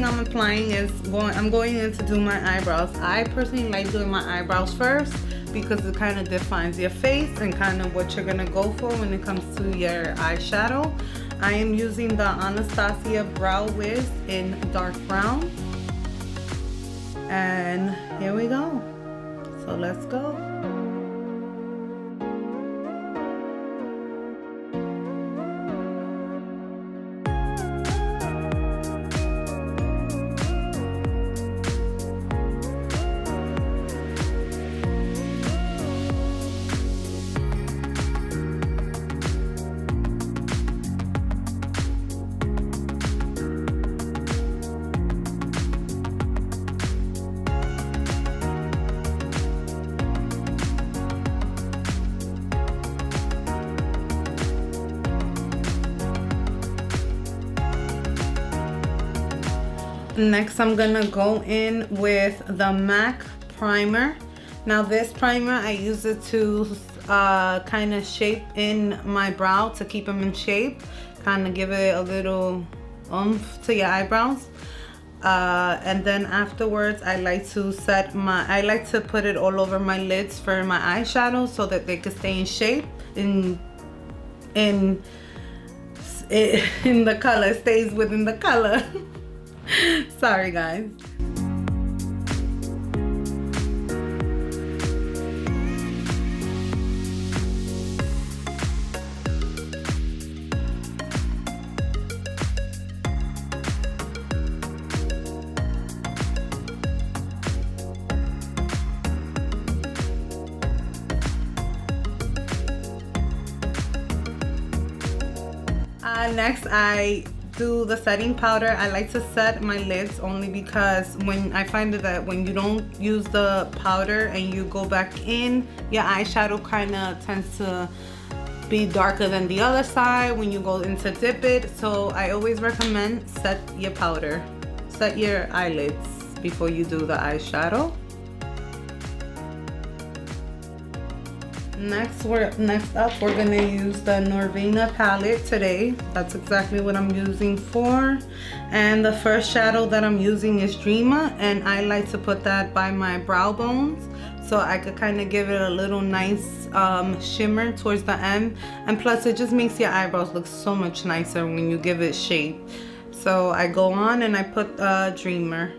I'm applying is I'm going in to do my eyebrows. I personally like doing my eyebrows first because it kind of defines your face and kind of what you're gonna go for when it comes to your eyeshadow. I am using the Anastasia Brow Wiz in dark brown. And here we go. So let's go. Next, I'm gonna go in with the MAC primer. Now this primer, I use it to kind of shape in my brow, to keep them in shape, kind of give it a little oomph to your eyebrows. And then afterwards, I like to put it all over my lids for my eyeshadow so that they could stay in shape, in the color, stays within the color. Sorry guys. Next, I do the setting powder. I like to set my lids only because when I find that when you don't use the powder and you go back in, your eyeshadow kind of tends to be darker than the other side when you go in to dip it. So I always recommend set your powder, set your eyelids before you do the eyeshadow. Next up, we're gonna use the Norvina palette today. That's exactly what I'm using for. And the first shadow that I'm using is Dreamer, and I like to put that by my brow bones so I could kind of give it a little nice shimmer towards the end. And plus, it just makes your eyebrows look so much nicer when you give it shape. So I go on and I put Dreamer.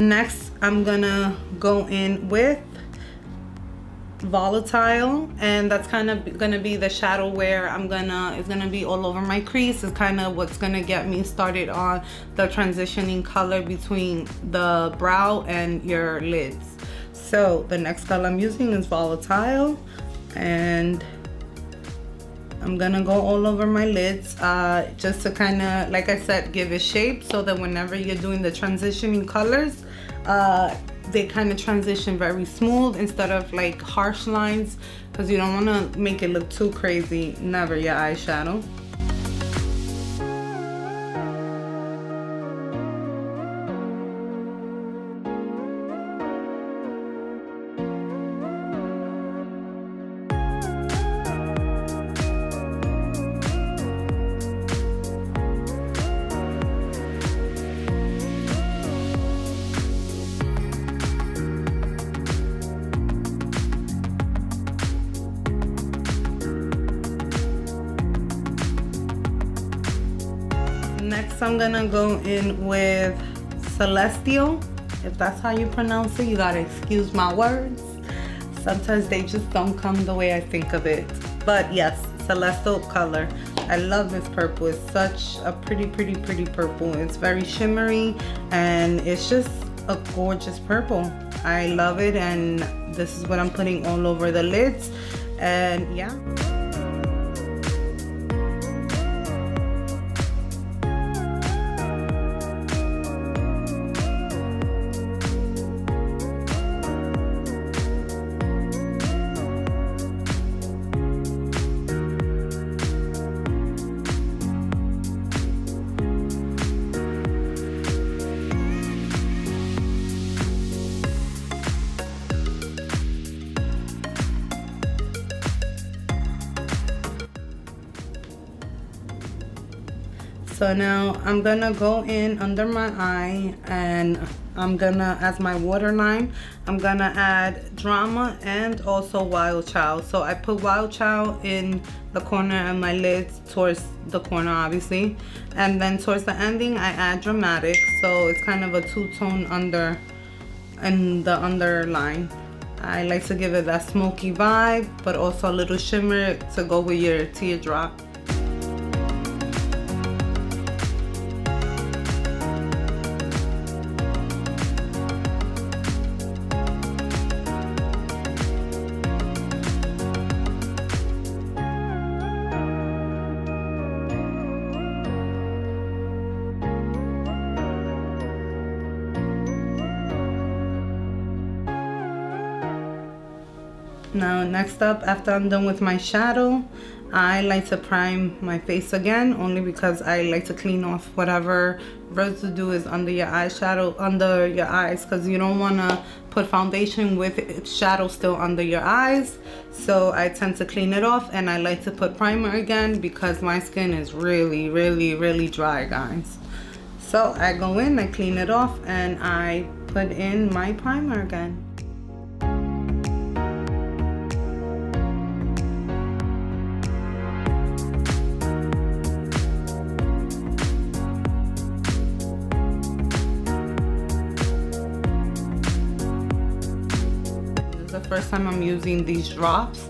Next, I'm gonna go in with Volatile, and that's kind of gonna be the shadow where it's gonna be all over my crease. It's kind of what's gonna get me started on the transitioning color between the brow and your lids. So the next color I'm using is Volatile, and I'm gonna go all over my lids just to kind of, like I said, give it shape so that whenever you're doing the transitioning colors, they kind of transition very smooth instead of like harsh lines, because you don't want to make it look too crazy. Never your eyeshadow. Next, I'm gonna go in with Celestial. If that's how you pronounce it, you gotta excuse my words. Sometimes they just don't come the way I think of it. But yes, Celestial color. I love this purple. It's such a pretty purple. It's very shimmery and it's just a gorgeous purple. I love it, and this is what I'm putting all over the lids. And yeah. So now I'm gonna go in under my eye, and I'm gonna, as my waterline, I'm gonna add Drama and also Wild Child. So I put Wild Child in the corner of my lids, towards the corner obviously, and then towards the ending I add Dramatic. So it's kind of a two-tone under in the underline. I like to give it that smoky vibe, but also a little shimmer to go with your teardrop. Now next up, after I'm done with my shadow, I like to prime my face again, only because I like to clean off whatever residue is under your eyeshadow, under your eyes, because you don't want to put foundation with shadow still under your eyes. So I tend to clean it off, and I like to put primer again because my skin is really dry, guys. So I go in, I clean it off, and I put in my primer again. First time I'm using these drops,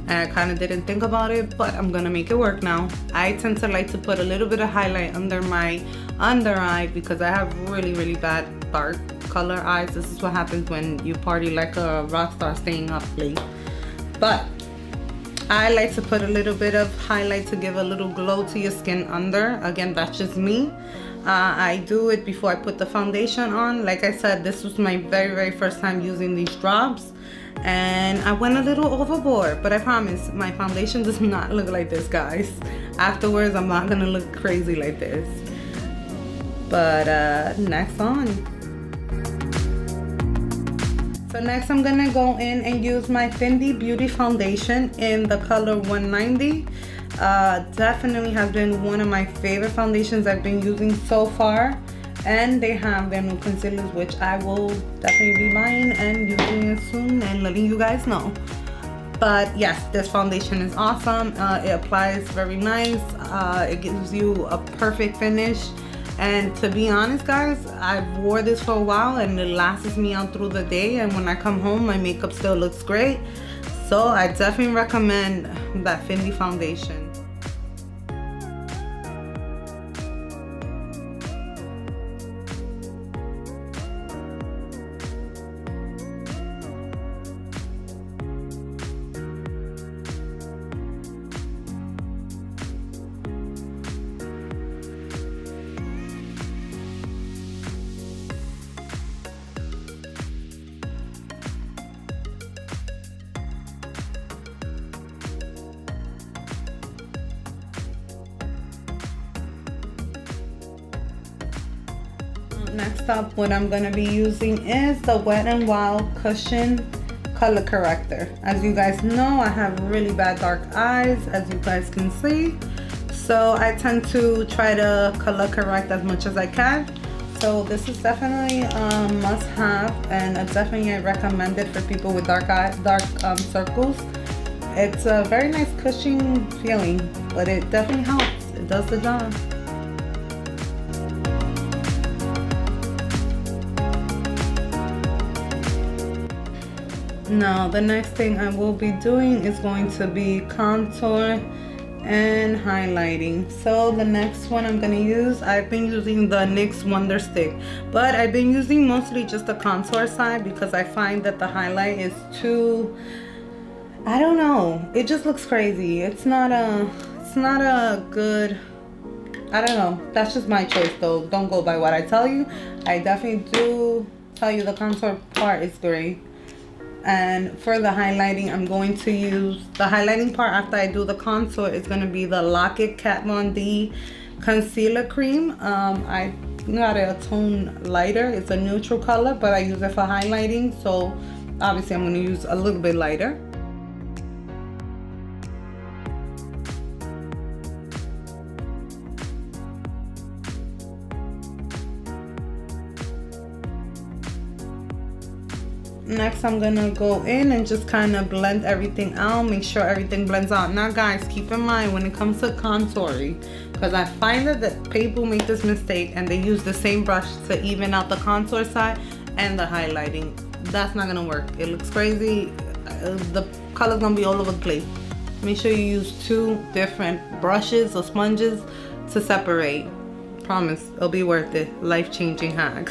and I kind of didn't think about it, but I'm gonna make it work now. I tend to like to put a little bit of highlight under my under eye because I have really bad dark color eyes. This is what happens when you party like a rock star staying up late. But I like to put a little bit of highlight to give a little glow to your skin under. Again, that's just me. I do it before I put the foundation on. Like I said, this was my very first time using these drops, and I went a little overboard, but I promise my foundation does not look like this, guys. Afterwards, I'm not gonna look crazy like this. But next on. So next I'm gonna go in and use my Fenty Beauty Foundation in the color 190. Definitely has been one of my favorite foundations I've been using so far. And they have their new concealers, which I will definitely be buying and using it soon and letting you guys know. But yes, this foundation is awesome. It applies very nice. It gives you a perfect finish. And to be honest, guys, I've wore this for a while and it lasts me out through the day. And when I come home, my makeup still looks great. So I definitely recommend that Fenty foundation. Next up, what I'm gonna be using is the Wet n Wild Cushion Color Corrector. As you guys know, I have really bad dark eyes, as you guys can see. So I tend to try to color correct as much as I can. So this is definitely a must-have, and definitely I recommend it for people with dark circles. It's a very nice cushioning feeling, but it definitely helps. It does the job. Now the next thing I will be doing is going to be contour and highlighting. So the next one I'm gonna use, I've been using the NYX Wonder Stick, but I've been using mostly just the contour side because I find that the highlight is too, I don't know, it just looks crazy. It's not a good, I don't know, that's just my choice though. Don't go by what I tell you. I definitely do tell you the contour part is great. And for the highlighting, I'm going to use the highlighting part after I do the contour. It's going to be the Lock-It Kat Von D concealer cream. I got a tone lighter. It's a neutral color, but I use it for highlighting, so obviously I'm going to use a little bit lighter. next I'm gonna go in and just kind of blend everything out, make sure everything blends out. Now guys, keep in mind when it comes to contouring, because I find that people make this mistake and they use the same brush to even out the contour side and the highlighting. That's not gonna work. It looks crazy. The color's gonna be all over the place. Make sure you use 2 different brushes or sponges to separate. Promise, it'll be worth it. Life-changing hack.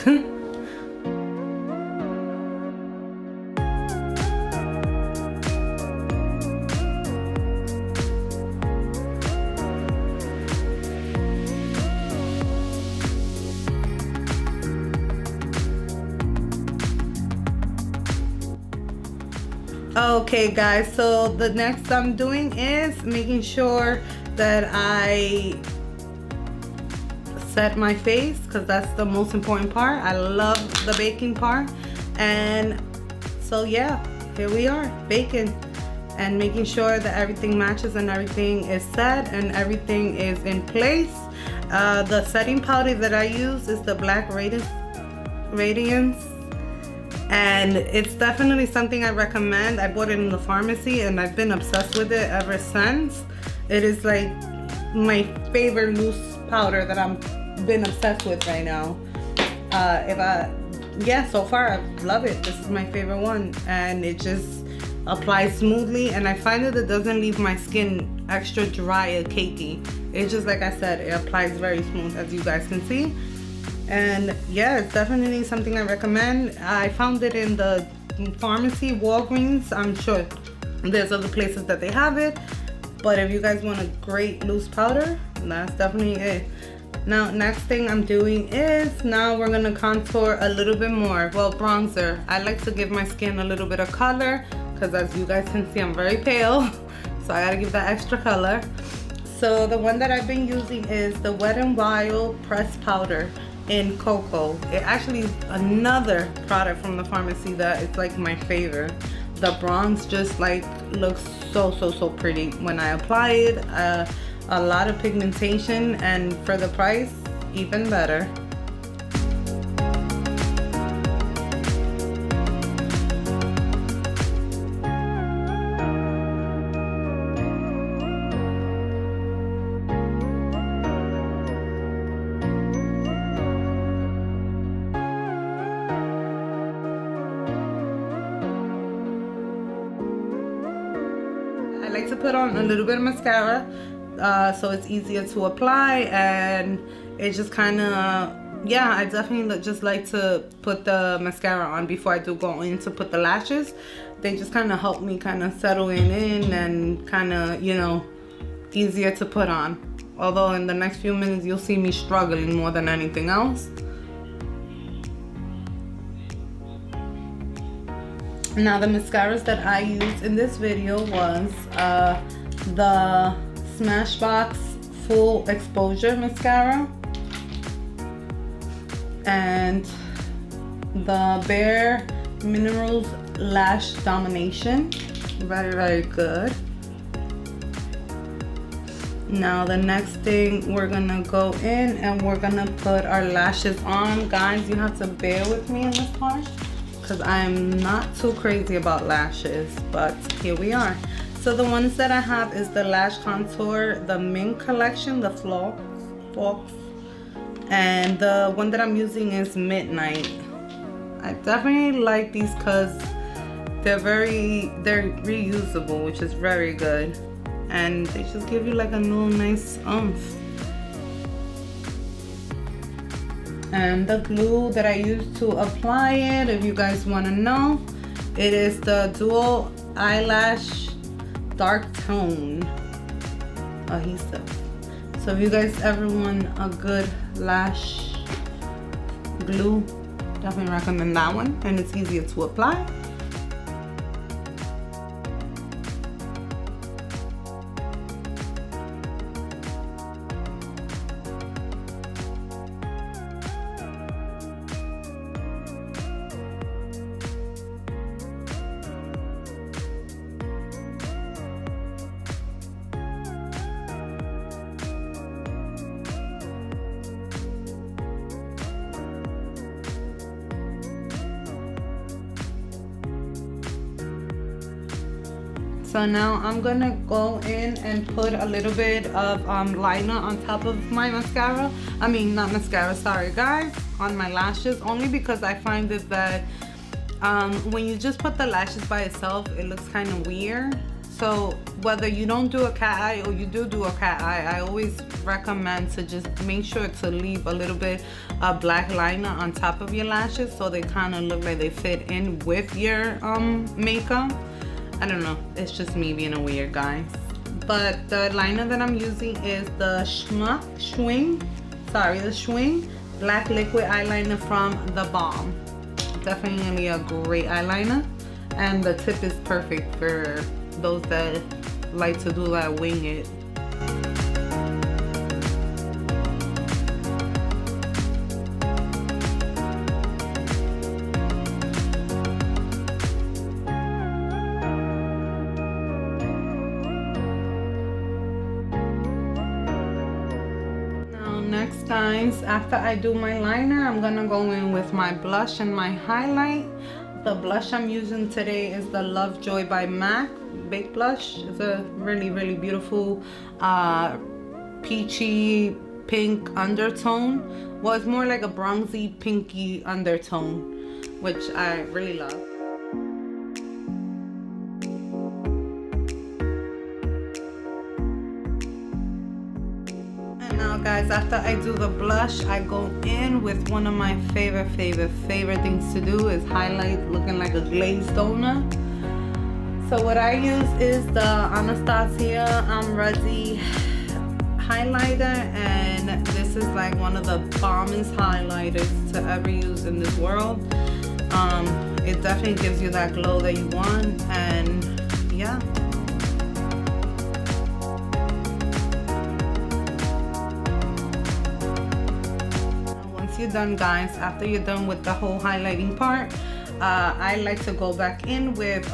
Okay guys, so the next I'm doing is making sure that I set my face, because that's the most important part. I love the baking part. And so yeah, here we are baking and making sure that everything matches and everything is set and everything is in place. The setting powder that I use is the Black Radiance, and it's definitely something I recommend. I bought it in the pharmacy and I've been obsessed with it ever since. It is like my favorite loose powder that I'm been obsessed with right now. So far I love it. This is my favorite one, and it just applies smoothly, and I find that it doesn't leave my skin extra dry or cakey. It's just like I said, it applies very smooth, as you guys can see. And yeah, it's definitely something I recommend. I found it in the pharmacy, Walgreens. I'm sure there's other places that they have it, but if you guys want a great loose powder, that's definitely it. Now, next thing I'm doing is, now we're gonna contour a little bit more. Well, bronzer. I like to give my skin a little bit of color, because as you guys can see, I'm very pale, so I gotta give that extra color. So the one that I've been using is the Wet n Wild Pressed Powder in Cocoa. It actually is another product from the pharmacy that is like my favorite. The bronze just like looks so pretty when I apply it. A lot of pigmentation, and for the price, even better. I like to put on a little bit of mascara, so it's easier to apply, and it just kind of, yeah, I definitely just like to put the mascara on before I do go in to put the lashes. They just kind of help me kind of settle in and kind of, you know, easier to put on. Although in the next few minutes you'll see me struggling more than anything else. Now the mascaras that I used in this video was the Smashbox Full Exposure Mascara and the Bare Minerals Lash Domination. Very good. Now the next thing, we're gonna go in and we're gonna put our lashes on. Guys, you have to bear with me in this part because I'm not too crazy about lashes, but here we are. So the ones that I have is the Lash Contour, the Mink collection, the Fox, and the one that I'm using is Midnight. I definitely like these because they're reusable, which is very good, and they just give you like a little nice oomph. And the glue that I use to apply it, if you guys want to know, it is the Dual Eyelash Dark Tone adhesive. So if you guys ever want a good lash glue, definitely recommend that one, and it's easier to apply. So now I'm gonna go in and put a little bit of liner on top of my mascara. I mean, not mascara, sorry guys, on my lashes, only because I find it that when you just put the lashes by itself, it looks kind of weird. So whether you don't do a cat eye or you do a cat eye, I always recommend to just make sure to leave a little bit of black liner on top of your lashes so they kind of look like they fit in with your makeup. I don't know, it's just me being a weird guy. But the liner that I'm using is the Schwing Black Liquid Eyeliner from The Balm. Definitely a great eyeliner, and the tip is perfect for those that like to do that wing it. Now next guys, after I do my liner, I'm gonna go in with my blush and my highlight. The blush I'm using today is the Lovejoy by MAC Big Blush. It's a really, really beautiful peachy pink undertone. Well, it's more like a bronzy pinky undertone, which I really love. And now guys, after I do the blush, I go in with one of my favorite things to do is highlight, looking like a glazed donut. So what I use is the Anastasia Resi highlighter, and this is like one of the bombest highlighters to ever use in this world. It definitely gives you that glow that you want, and yeah. Once you're done guys, after you're done with the whole highlighting part, I like to go back in with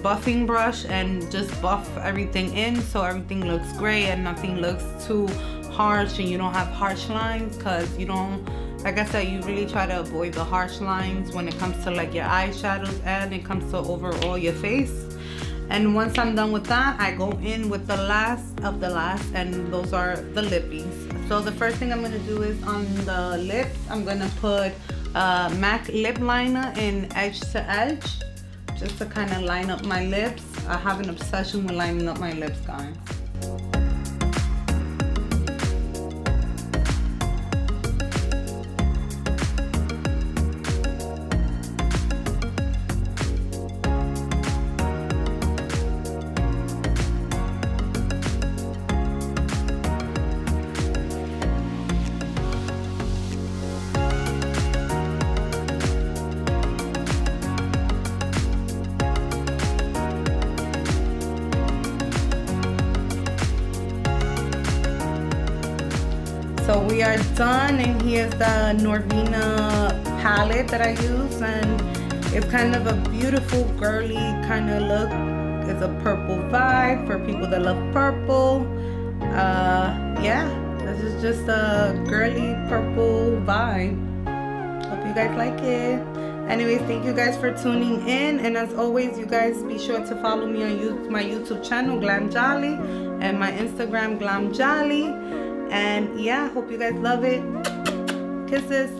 buffing brush and just buff everything in so everything looks gray and nothing looks too harsh, and you don't have harsh lines, because you don't, like I said, you really try to avoid the harsh lines when it comes to like your eyeshadows and it comes to overall your face. And once I'm done with that, I go in with the last of the last, and those are the lippies. So the first thing I'm going to do is on the lips, I'm going to put MAC lip liner in edge to edge, just to kind of line up my lips. I have an obsession with lining up my lips, guys. So we are done, and here's the Norvina palette that I use, and it's kind of a beautiful girly kind of look. It's a purple vibe for people that love purple. Yeah, this is just a girly purple vibe. Hope you guys like it. Anyways, thank you guys for tuning in, and as always, you guys be sure to follow me on my YouTube channel GlamJali and my Instagram GlamJali. And yeah, hope you guys love it. Kisses.